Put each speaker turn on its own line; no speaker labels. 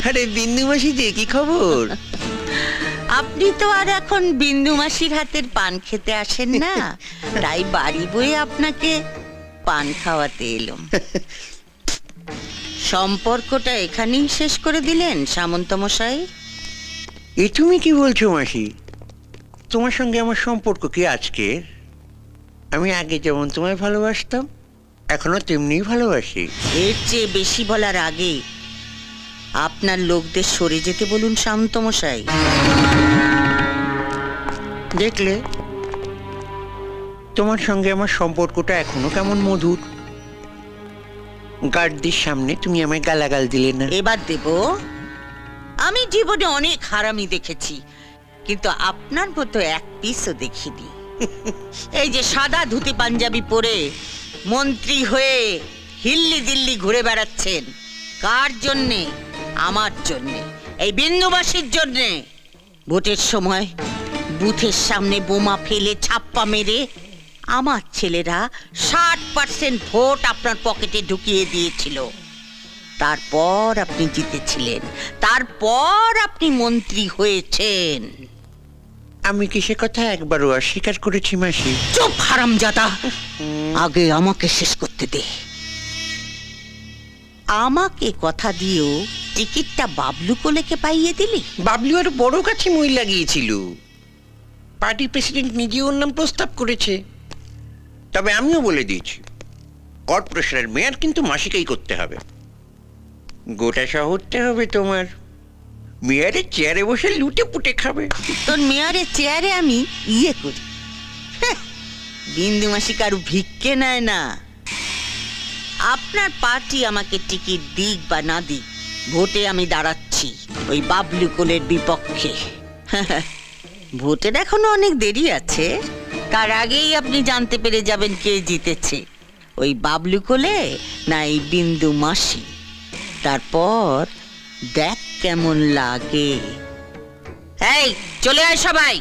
আরে বিন্দু মাসি যে কি খবর?
আপনি তো আর এখন বিন্দু মাসির হাতের পান খেতে আসেন না, তাই বাড়ি বয়ে আপনাকে পান খাওয়াতে এলাম। সম্পর্কটা এখানেই শেষ করে দিলেন সামন্ত মশাই?
এ তুমি কি বলছো মাসি? তোমার সঙ্গে আমার সম্পর্ক কি আজকের? আমি আগে যেমন তোমায় ভালোবাসতাম এখনো তেমনিই ভালোবাসি।
এর চেয়ে বেশি বলার আগে আপনার লোকদের সরে যেতে বলুন শান্ত মশাই।
দেখলে তোমার সঙ্গে আমার সম্পর্কটা এখনো কেমন মধুর। গার্ডদের সামনে তুমি আমায় গালাগাল দিলে না।
এবার দেব। আমি জীবনে অনেক হারামি দেখেছি, কিন্তু আপনার মতো এক পিসও দেখিনি। এই যে সাদা ধুতি পাঞ্জাবি পরে মন্ত্রী হয়ে হিল্লি দিল্লি ঘুরে বেড়াচ্ছেন, কার জন্যে? আমার জন্যে, এই বিন্দুবাসীর জন্যে। ভোটের সময় বুথের সামনে বোমা ফেলে ছাপ্পা মেরে আমার ছেলেরা 60% ভোট আপনার পকেটে ঢুকিয়ে দিয়েছিল। তারপর আপনি জিতেছিলেন, তারপর আপনি মন্ত্রী হয়েছেন।
আমি কি সে কথা একবারও অস্বীকার করেছি মাসি?
চুপ হারামজাদা, আগে আমাকে শেষ করতে দে। আমাকে কথা দিয়েও টিকিটটা বাবলু কোলেকে পাইয়ে দিলি।
বাবলু আর বড় কাছে মই লাগিয়েছিল। পার্টি প্রেসিডেন্ট নিজে ওর নাম প্রস্তাব করেছে। তবে আমিও বলে দিয়েছি, কর্পোরেশনের মেয়র কিন্তু মাসিকেই করতে হবে। গোটা শহরটা হবে তোমার। মেয়রের চেয়ারে বসে লুটে পুটে খাবে।
তোর মেয়রের চেয়ারে আমি ইয়ে করি। বিন্দু মাসি কারু ভিক্ষে নেয় না। আপনার পার্টি আমাকে টিকিট দিক বা না দিক, ভোটে আমি দাঁড়াচ্ছি ওই বাবলু কোলের বিপক্ষে। ভোটের এখনো অনেক দেরি আছে, তার আগেই আপনি জানতে পেরে যাবেন কে জিতেছে, ওই বাবলু কোলে না এই বিন্দু মাসি। তারপর দেখ কেমন লাগে। এই চলে আয় সবাই।